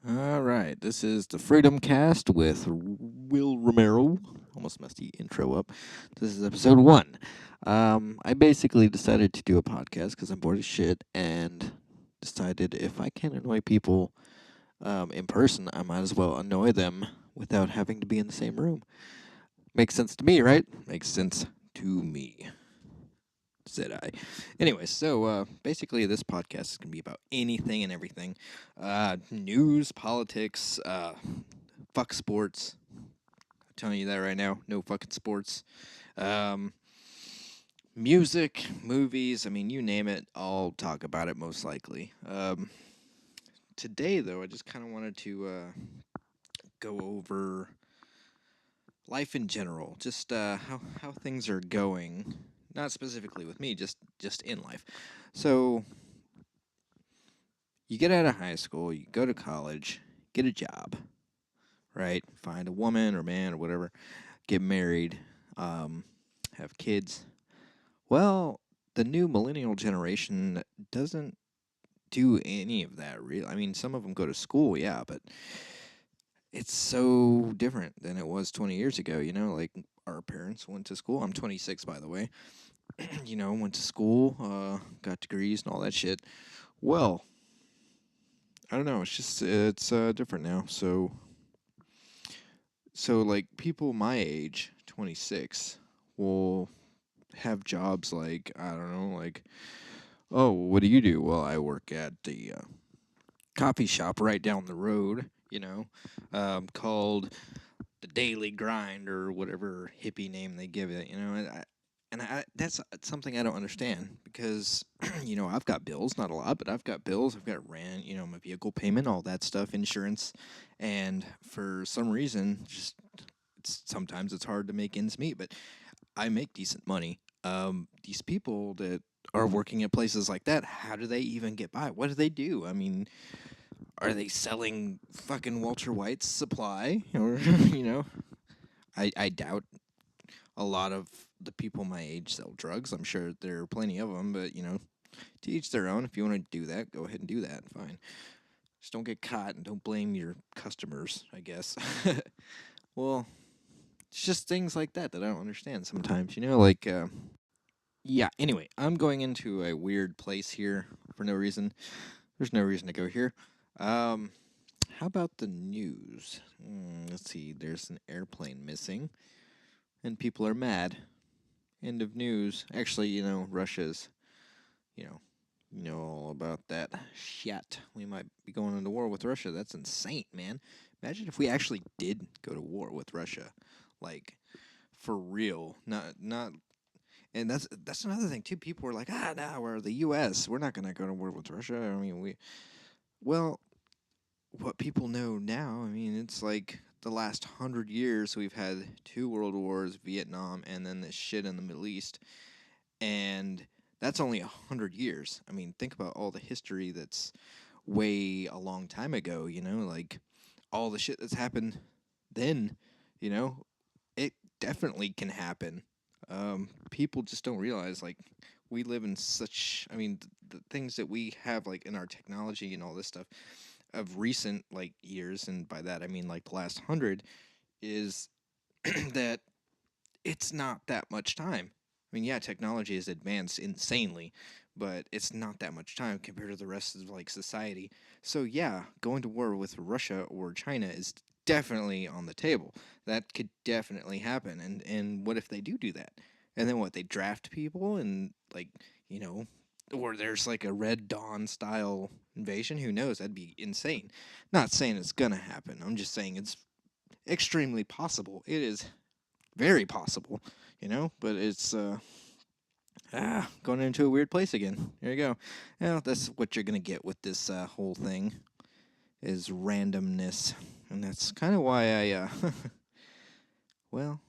All right, this is the Freedom Cast with Will Romero. Almost messed the intro up. This is episode one. I basically decided to do a podcast because I'm bored as shit, and decided if I can annoy people in person, I might as well annoy them without having to be in the same room. Makes sense to me, right? Makes sense to me, said I. Anyways, so basically, this podcast is going to be about anything and everything, news, politics, fuck sports. I'm telling you that right now. No fucking sports. Um, music, movies. I mean, you name it. I'll talk about it most likely. Today, though, I just kind of wanted to go over life in general, just how things are going. Not specifically with me, just in life. So you get out of high school, you go to college, get a job, right? Find a woman or man or whatever, get married, um, have kids. Well, the new millennial generation doesn't do any of that. Real, I mean, some of them go to school, yeah, but it's so different than it was 20 years ago. Like our parents went to school. I'm 26, by the way. Went to school, got degrees and all that shit. Well, I don't know. It's different now. So like people my age, 26, will have jobs like I don't know, like oh, what do you do? Well, I work at the coffee shop right down the road. Called the Daily Grind or whatever hippie name they give it. And that's something I don't understand because I've got bills, not a lot, but I've got bills. I've got rent, my vehicle payment, all that stuff, insurance, and for some reason, just sometimes it's hard to make ends meet. But I make decent money. These people that are working at places like that, how do they even get by? What do they do? I mean, are they selling fucking Walter White's supply? Or, I doubt a lot of the people my age sell drugs. I'm sure there are plenty of them, but, to each their own. If you want to do that, go ahead and do that. Fine. Just don't get caught and don't blame your customers, I guess. Well, it's just things like that I don't understand sometimes, like, yeah, anyway, I'm going into a weird place here for no reason. There's no reason to go here. Um, how about the news? Let's see. There's an airplane missing, and people are mad. End of news. Actually, Russia's, you know, you know all about that shit. We might be going into war with Russia. That's insane, man. Imagine if we actually did go to war with Russia, like for real. Not. And that's another thing too. People were like, no, we're the U.S. We're not gonna go to war with Russia. I mean, well, what people know now, I mean, it's like the last 100 years we've had two world wars, Vietnam, and then this shit in the Middle East, and that's only 100 years. I mean, think about all the history that's way a long time ago. Like all the shit that's happened then. You know, it definitely can happen. People just don't realize like we live in such. I mean, the things that we have like in our technology and all this stuff of recent like years, and by that I mean like the last 100, is that it's not that much time. I mean, yeah, technology has advanced insanely, but it's not that much time compared to the rest of like society. So yeah, going to war with Russia or China is definitely on the table. That could definitely happen. And what if they do that? And then what? They draft people and like you know, or there's like a Red Dawn style invasion. Who knows? That'd be insane. Not saying it's gonna happen. I'm just saying it's extremely possible. It is very possible, but it's going into a weird place again. There you go. That's what you're gonna get with this whole thing is randomness, and that's kind of why I well,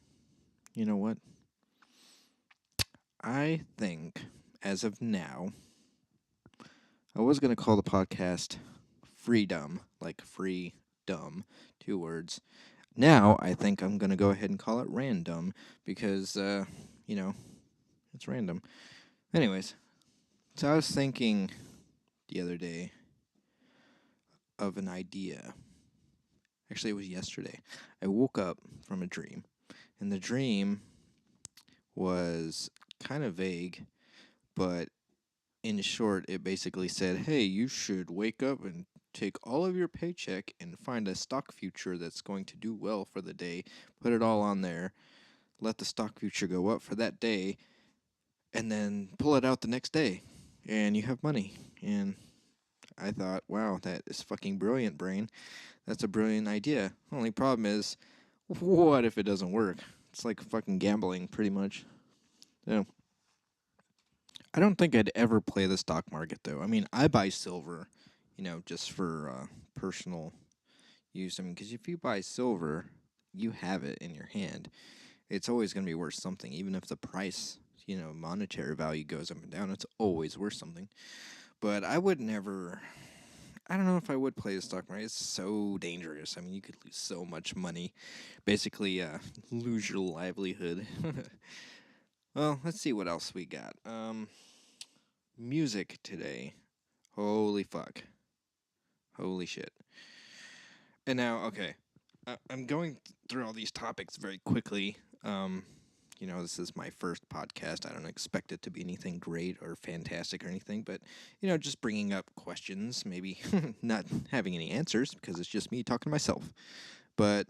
you know what? I think as of now, I was gonna call the podcast Freedom, like free dumb, two words. Now I think I'm gonna go ahead and call it random because you know, it's random. Anyways, so I was thinking the other day, of an idea. Actually, it was yesterday. I woke up from a dream, and the dream was kind of vague, but in short, it basically said, hey, you should wake up and take all of your paycheck and find a stock future that's going to do well for the day, put it all on there, let the stock future go up for that day, and then pull it out the next day, and you have money. And I thought, wow, that is fucking brilliant, brain. That's a brilliant idea. Only problem is, what if it doesn't work? It's like fucking gambling, pretty much. So, I don't think I'd ever play the stock market, though. I mean, I buy silver, just for personal use. I mean, because if you buy silver, you have it in your hand. It's always going to be worth something, even if the price, monetary value goes up and down. It's always worth something. But I would never. I don't know if I would play the stock market. It's so dangerous. I mean, you could lose so much money, basically, lose your livelihood. Well, let's see what else we got. Music today. Holy fuck. Holy shit. And now, okay, I'm going through all these topics very quickly. This is my first podcast. I don't expect it to be anything great or fantastic or anything, but, just bringing up questions, maybe not having any answers because it's just me talking to myself. But,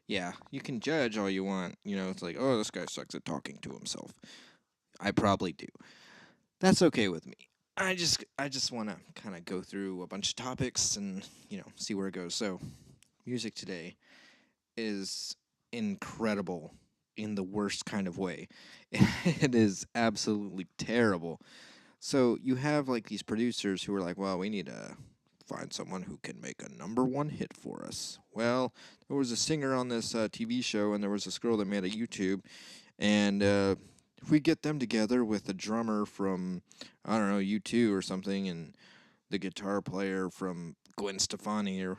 yeah, you can judge all you want. It's like, oh, this guy sucks at talking to himself. I probably do. That's okay with me. I just want to kind of go through a bunch of topics and, see where it goes. So, music today is incredible in the worst kind of way. It is absolutely terrible. So, you have like these producers who are like, well, we need to find someone who can make a number one hit for us. Well, there was a singer on this TV show, and there was this girl that made a YouTube, and if we get them together with a drummer from, I don't know, U2 or something, and the guitar player from Gwen Stefani or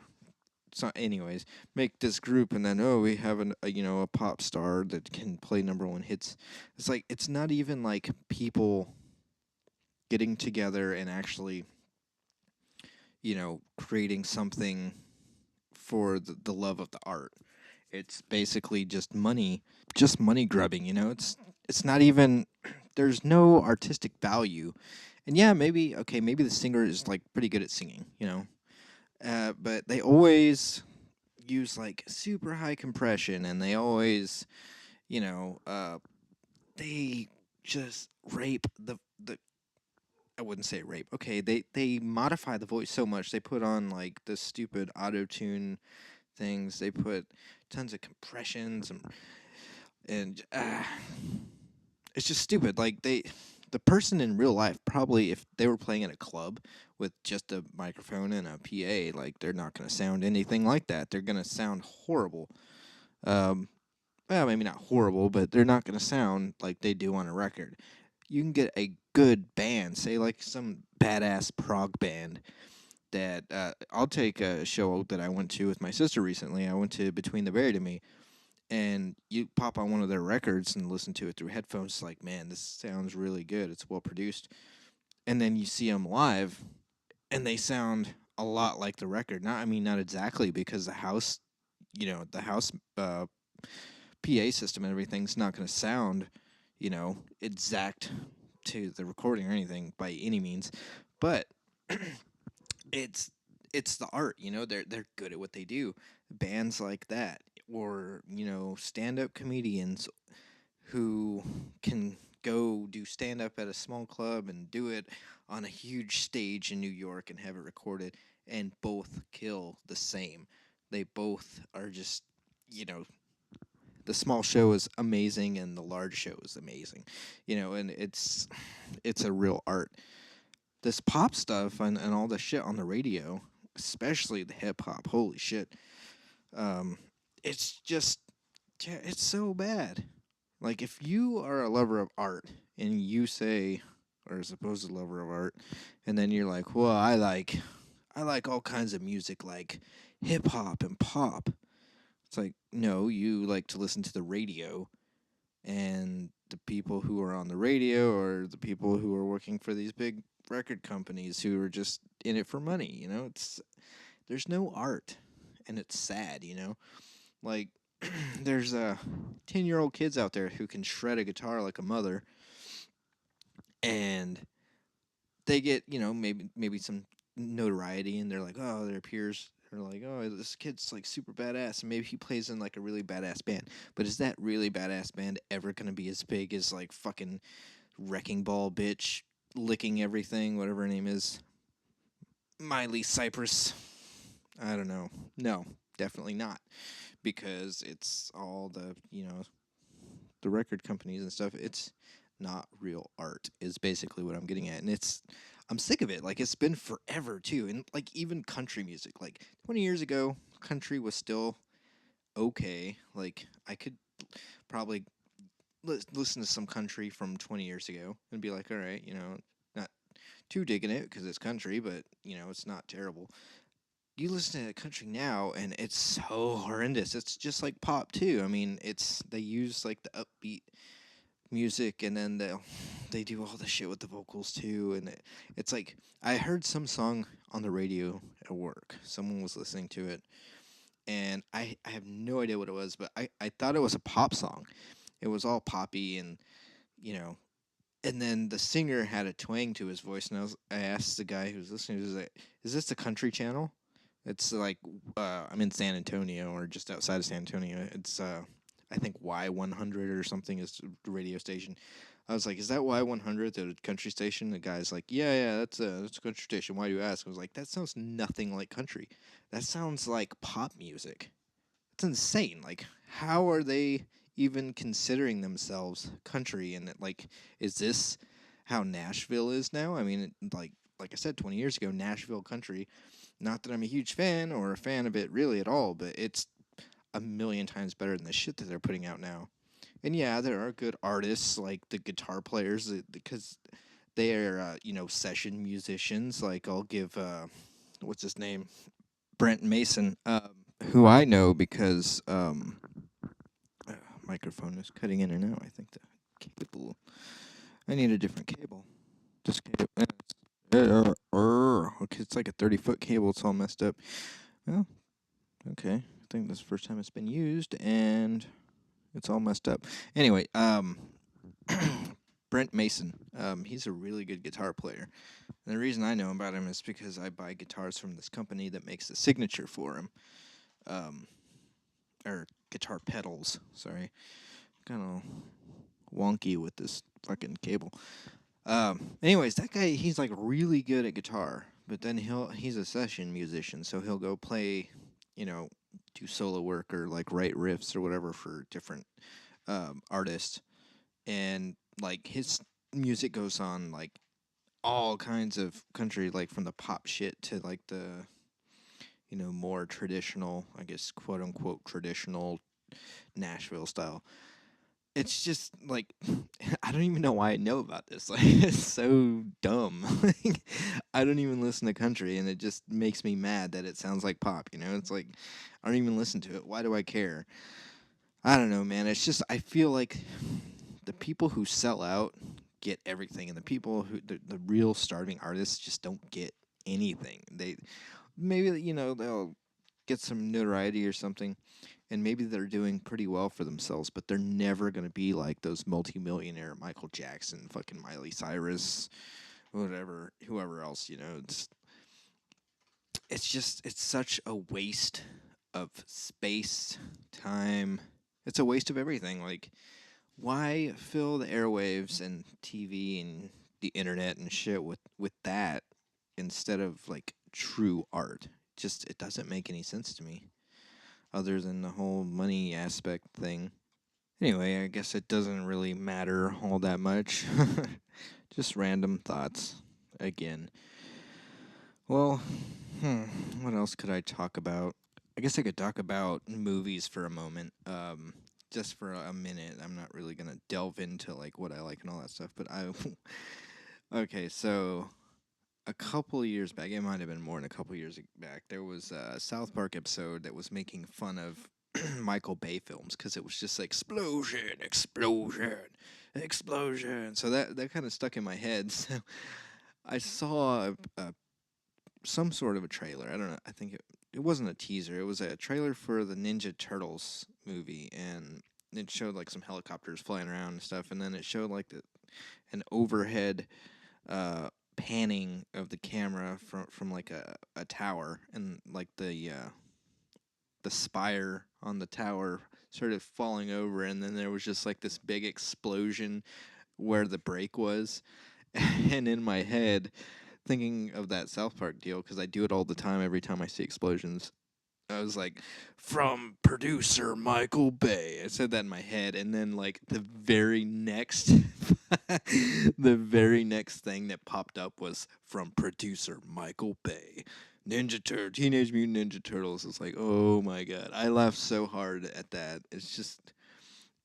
so, anyways, make this group, and then we have a pop star that can play number one hits. It's like it's not even like people getting together and actually creating something for the love of the art. It's basically just money grubbing. It's not even. There's no artistic value, and yeah, maybe the singer is like pretty good at singing, but they always use like super high compression, and they always, they just rape the. I wouldn't say rape. Okay, they modify the voice so much. They put on like the stupid auto tune things. They put tons of compressions and it's just stupid. Like the person in real life probably, if they were playing in a club with just a microphone and a PA, like they're not gonna sound anything like that. They're gonna sound horrible. Um, well, maybe not horrible, but they're not gonna sound like they do on a record. You can get a good band, say like some badass prog band that I'll take a show that I went to with my sister recently. I went to Between the Buried and Me, and you pop on one of their records and listen to it through headphones. It's like, man, this sounds really good. It's well produced. And then you see them live, and they sound a lot like the record. Not exactly, because the house PA system and everything's not going to sound, exact to the recording or anything by any means, but it's it's the art. They're good at what they do. Bands like that, or stand-up comedians who can go do stand-up at a small club and do it on a huge stage in New York and have it recorded, and both kill the same. They both are just, you know the small show is amazing and the large show is amazing, and it's a real art. This pop stuff and all the shit on the radio, especially the hip hop, holy shit. Um, it's just, yeah, it's so bad. Like, if you are a lover of art and you say, or a supposed lover of art, and then you're like, well, I like all kinds of music, like hip hop and pop. It's like, no, you like to listen to the radio, and the people who are on the radio are the people who are working for these big record companies who are just in it for money. There's no art, and it's sad. Like there's 10-year-old kids out there who can shred a guitar like a mother, and they get maybe some notoriety, and they're like, oh, their peers are like, oh, this kid's like super badass, and maybe he plays in like a really badass band. But is that really badass band ever gonna be as big as like fucking Wrecking Ball bitch licking everything, whatever her name is, Miley Cypress? I don't know. No, definitely not, because it's all the record companies and stuff. It's not real art is basically what I'm getting at. And I'm sick of it. Like, it's been forever too. And like, even country music, like 20 years ago, country was still okay. Like, I could probably listen to some country from 20 years ago and be like, all right, not too digging it because it's country, but it's not terrible. You listen to country now and it's so horrendous. It's just like pop too. I mean, they use like the upbeat music, and then they do all the shit with the vocals too, and it's like, I heard some song on the radio at work. Someone was listening to it, and I have no idea what it was, but I thought it was a pop song. It was all poppy, and you know and then the singer had a twang to his voice, and I asked the guy who was listening, was like, is this the country channel? It's like, I'm in San Antonio, or just outside of San Antonio. It's I think Y100 or something is the radio station. I was like, is that Y100, the country station? The guy's like, yeah, that's a country station. Why do you ask? I was like, that sounds nothing like country. That sounds like pop music. It's insane. Like, how are they even considering themselves country? And like, is this how Nashville is now? I mean, like I said, 20 years ago, Nashville country. Not that I'm a huge fan or a fan of it really at all, but it's a million times better than the shit that they're putting out now. And yeah, there are good artists like the guitar players, because they are session musicians. Like, I'll give what's his name, Brent Mason, who I know because microphone is cutting in and out. I think the cable. I need a different cable. This cable. Okay, it's like a 30-foot cable. It's all messed up. Well, okay. I think this is the first time it's been used, and it's all messed up. Anyway, Brent Mason. He's a really good guitar player. And the reason I know about him is because I buy guitars from this company that makes the signature for him. Or guitar pedals. Sorry. Kind of wonky with this fucking cable. Anyways, that guy, he's like really good at guitar, but then he's a session musician, so he'll go play, do solo work or like write riffs or whatever for different artists, and like his music goes on like all kinds of country, like from the pop shit to like the more traditional, I guess, quote unquote traditional Nashville style. It's just like, I don't even know why I know about this. Like, it's so dumb. Like, I don't even listen to country, and it just makes me mad that it sounds like pop. It's like, I don't even listen to it. Why do I care? I don't know, man. It's just, I feel like the people who sell out get everything, and the people the real starving artists just don't get anything. They maybe they'll get some notoriety or something, and maybe they're doing pretty well for themselves, but they're never going to be like those multimillionaire Michael Jackson, fucking Miley Cyrus, whatever, whoever else. It's such a waste of space, time. It's a waste of everything. Like, why fill the airwaves and TV and the internet and shit with that instead of like true art? Just, it doesn't make any sense to me, other than the whole money aspect thing. Anyway, I guess it doesn't really matter all that much. Just random thoughts again. Well, what else could I talk about? I guess I could talk about movies for a moment. Just for a minute. I'm not really gonna delve into like what I like and all that stuff, but okay, so a couple of years back, it might have been more than a couple of years back, there was a South Park episode that was making fun of Michael Bay films, because it was just like explosion, explosion, explosion. So that kind of stuck in my head. So I saw a some sort of a trailer. I don't know. I think it wasn't a teaser. It was a trailer for the Ninja Turtles movie, and it showed like some helicopters flying around and stuff, and then it showed like an overhead panning of the camera from like a tower, and like the spire on the tower started falling over, and then there was just like this big explosion where the break was. And in my head, thinking of that South Park deal, because I do it all the time every time I see explosions, I was like, from producer Michael Bay. I said that in my head, and then like the very next, the very next thing that popped up was from producer Michael Bay. Teenage Mutant Ninja Turtles. It's like, oh my god, I laughed so hard at that. It's just,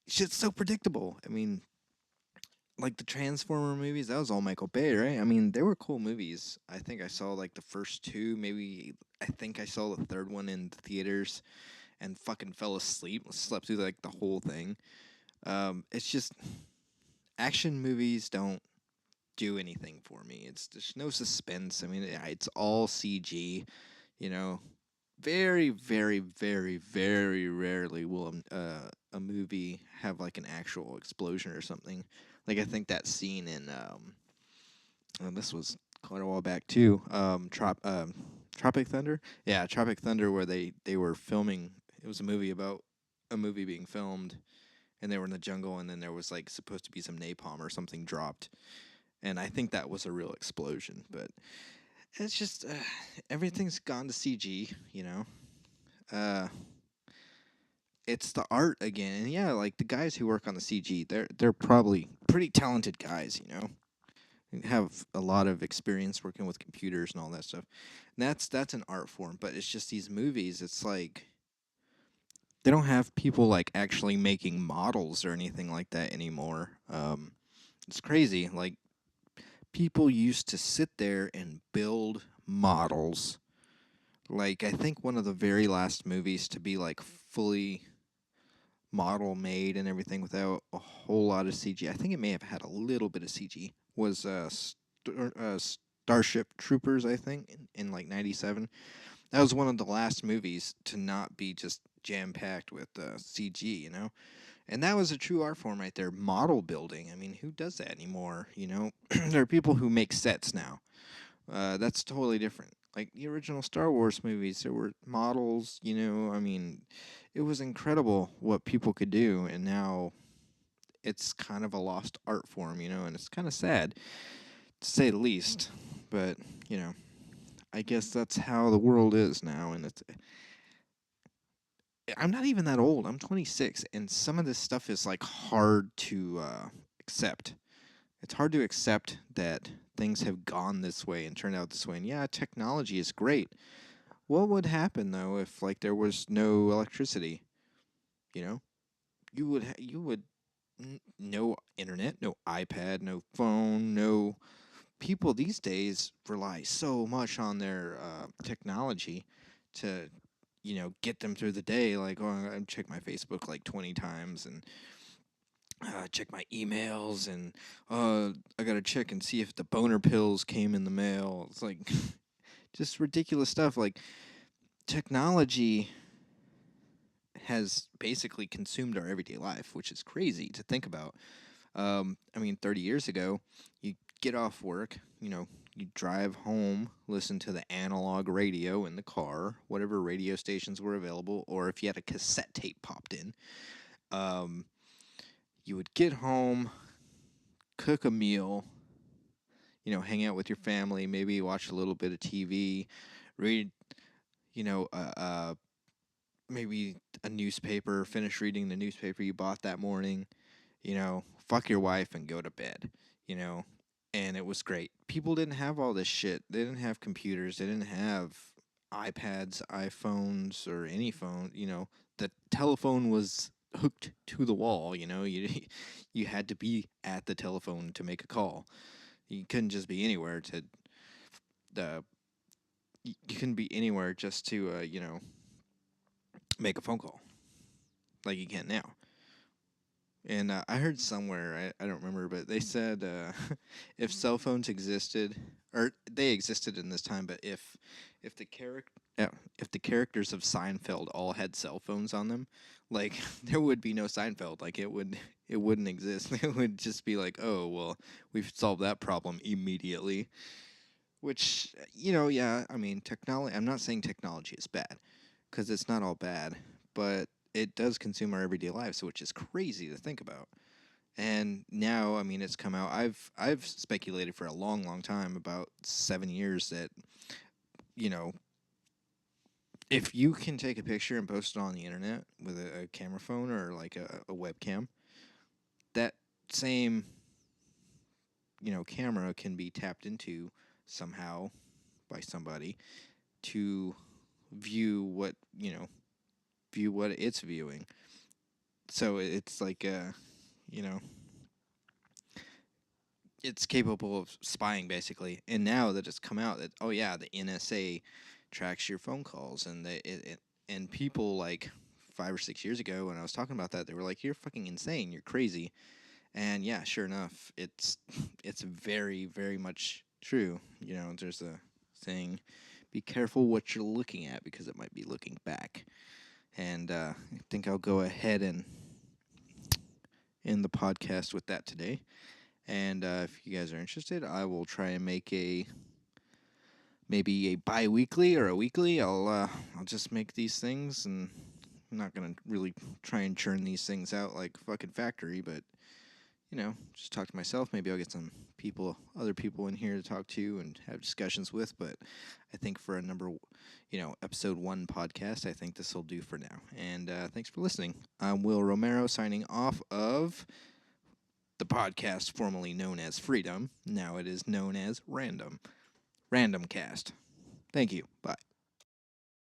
shit's so predictable. I mean, like the Transformer movies, that was all Michael Bay, right? I mean, they were cool movies. I think I saw like the first two, maybe I think I saw the third one in the theaters and fucking fell asleep, slept through like the whole thing. It's just action movies don't do anything for me. It's there's no suspense. I mean, it's all CG, you know. Very, very, very, very rarely will a movie have like an actual explosion or something. Like I think that scene in and this was quite a while back too. Tropic Thunder. Yeah, Tropic Thunder, where they were filming. It was a movie about a movie being filmed, and they were in the jungle, and then there was like supposed to be some napalm or something dropped, and I think that was a real explosion. But it's just everything's gone to CG, you know. Uh, it's the art again, and yeah, like the guys who work on the CG, they're probably pretty talented guys, you know, and have a lot of experience working with computers and all that stuff. And that's an art form, but it's just these movies. It's like they don't have people like actually making models or anything like that anymore. It's crazy. Like people used to sit there and build models. Like I think one of the very last movies to be like fully model made and everything without a whole lot of CG. I think it may have had a little bit of CG. Was Starship Troopers? I think in like '97. That was one of the last movies to not be just jam packed with CG. You know, and that was a true art form right there. Model building. I mean, who does that anymore? You know, there are people who make sets now. That's totally different. Like the original Star Wars movies, there were models, you know, I mean, it was incredible what people could do, and now it's kind of a lost art form, you know, and it's kind of sad, to say the least. But, you know, I guess that's how the world is now, and I'm not even that old. I'm 26, and some of this stuff is like hard to accept. It's hard to accept that things have gone this way and turned out this way. And yeah, technology is great. What would happen though if like there was no electricity? You know, you would no internet, no iPad, no phone, no people these days rely so much on their technology to get them through the day. Like, oh, I check my Facebook like 20 times and check my emails, and I gotta check and see if the boner pills came in the mail. It's like just ridiculous stuff. Like technology has basically consumed our everyday life, which is crazy to think about. I mean, 30 years ago, you get off work, you drive home, listen to the analog radio in the car, whatever radio stations were available, or if you had a cassette tape popped in. Um, you would get home, cook a meal, hang out with your family, maybe watch a little bit of TV, read, you know, uh, uh, maybe a newspaper, finish reading the newspaper you bought that morning, fuck your wife and go to bed, you know, and it was great. People didn't have all this shit. They didn't have computers. They didn't have iPads, iPhones, or any phone. The telephone was hooked to the wall. You had to be at the telephone to make a call. You couldn't just be anywhere to uh, you couldn't be anywhere just to make a phone call like you can now. And I heard somewhere, I don't remember, but they said if cell phones existed, or they existed in this time, but if the character if the characters of Seinfeld all had cell phones on them, like there would be no Seinfeld. Like it wouldn't exist. It would just be like, oh well, we've solved that problem immediately. Which yeah, I mean, technology. I'm not saying technology is bad, because it's not all bad, but it does consume our everyday lives, which is crazy to think about. And now, I mean, it's come out. I've speculated for a long, long time, about 7 years, that you know if you can take a picture and post it on the internet with a camera phone or like a webcam, that same camera can be tapped into somehow by somebody to view what it's viewing. So it's like you know it's capable of spying, basically. And now that it's come out that, oh yeah, the NSA tracks your phone calls, and and people, like 5 or 6 years ago when I was talking about that, they were like, "You're fucking insane. You're crazy." And yeah, sure enough, it's it's very, very much true. There's a saying, "Be careful what you're looking at, because it might be looking back." And I think I'll go ahead and end the podcast with that today. And if you guys are interested, I will try and make maybe a bi-weekly or a weekly. I'll just make these things, and I'm not gonna really try and churn these things out like fucking factory, but just talk to myself. Maybe I'll get some other people in here to talk to and have discussions with. But I think for a episode 1 podcast, I think this will do for now. And thanks for listening. I'm Will Romero, signing off of the podcast formerly known as Freedom. Now it is known as Random Cast. Thank you. Bye.